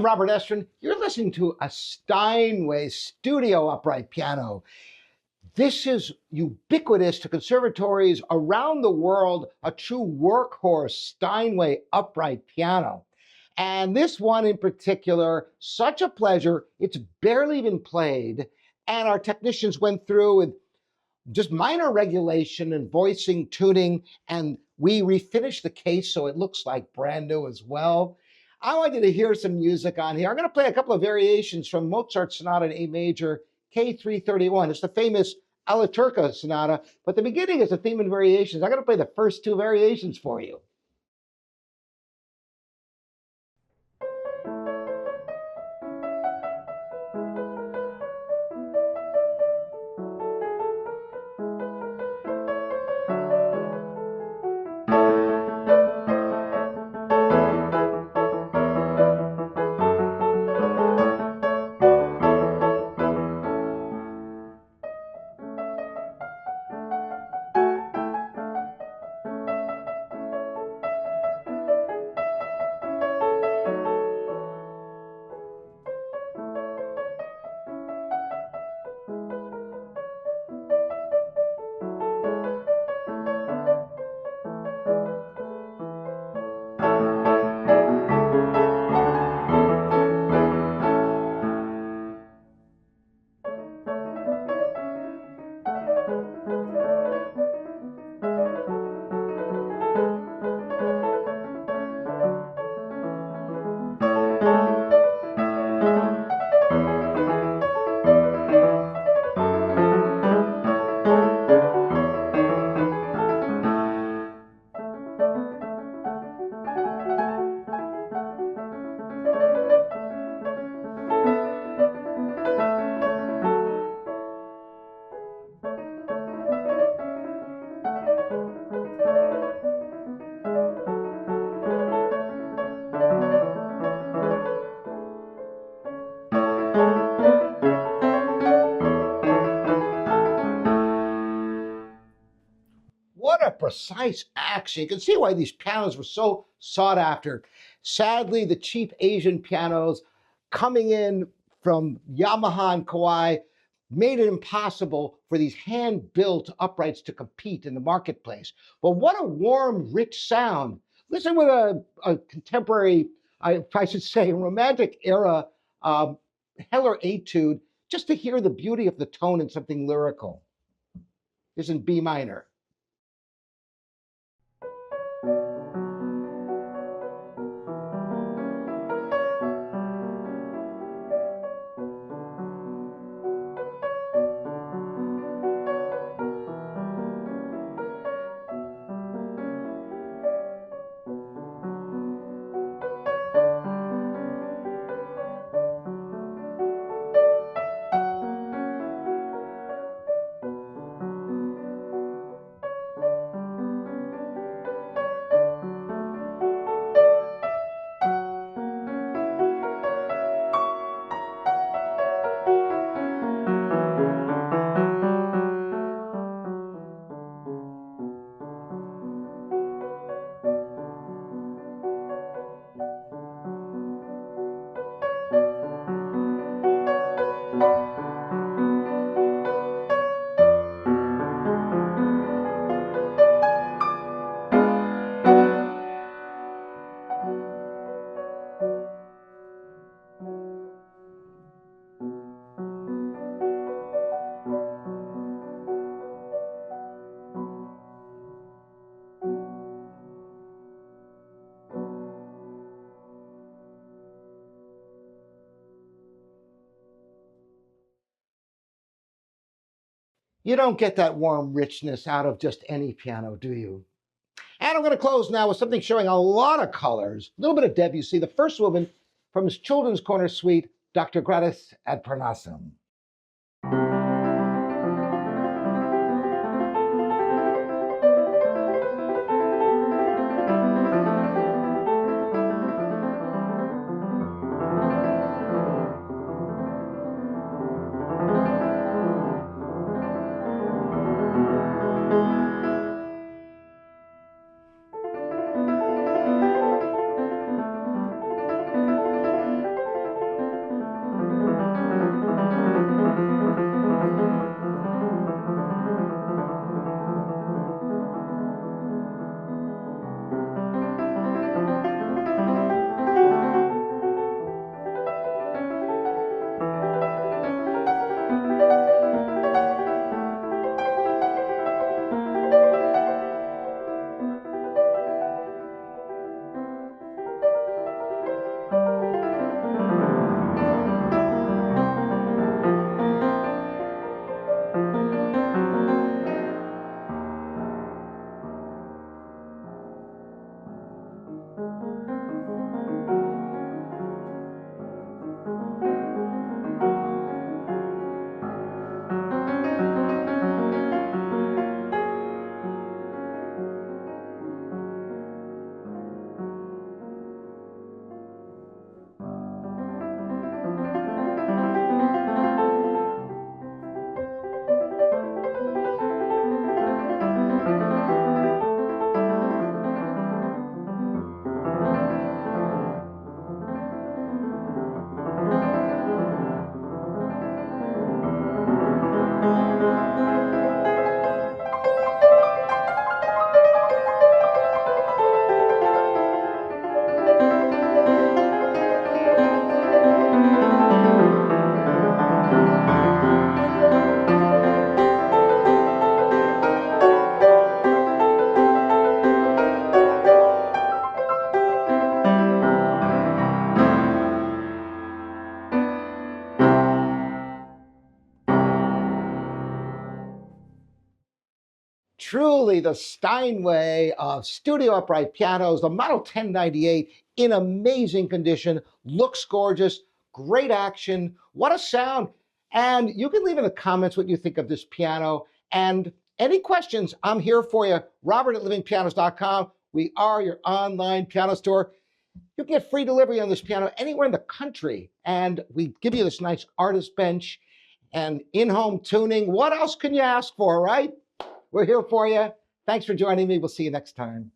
I'm Robert Estrin. You're listening to a Steinway studio upright piano. This is ubiquitous to conservatories around the world, a true workhorse Steinway upright piano. And this one in particular, such a pleasure. It's barely been played. And our technicians went through with just minor regulation and voicing, tuning, and we refinished the case so it looks like brand new as well. I want you to hear some music on here. I'm going to play a couple of variations from Mozart's Sonata in A major, K331. It's the famous Alla Turca Sonata, but the beginning is a theme and variations. I'm going to play the first two variations for you. What a precise action. You can see why these pianos were so sought after. Sadly, the cheap Asian pianos coming in from Yamaha and Kawai made it impossible for these hand-built uprights to compete in the marketplace. But what a warm, rich sound. Listen with a contemporary, I should say, romantic era Heller Etude, just to hear the beauty of the tone and something lyrical. This is in B minor. You don't get that warm richness out of just any piano, do you? And I'm going to close now with something showing a lot of colors, a little bit of Debussy, the first movement from his Children's Corner Suite, Dr. Gradus at Parnassum. truly the Steinway of studio upright pianos, the Model 1098 in amazing condition, looks gorgeous, great action, what a sound. And you can leave in the comments what you think of this piano. And any questions, I'm here for you. Robert@livingpianos.com. We are your online piano store. You can get free delivery on this piano anywhere in the country. And we give you this nice artist bench and in-home tuning. What else can you ask for, right? We're here for you. Thanks for joining me. We'll see you next time.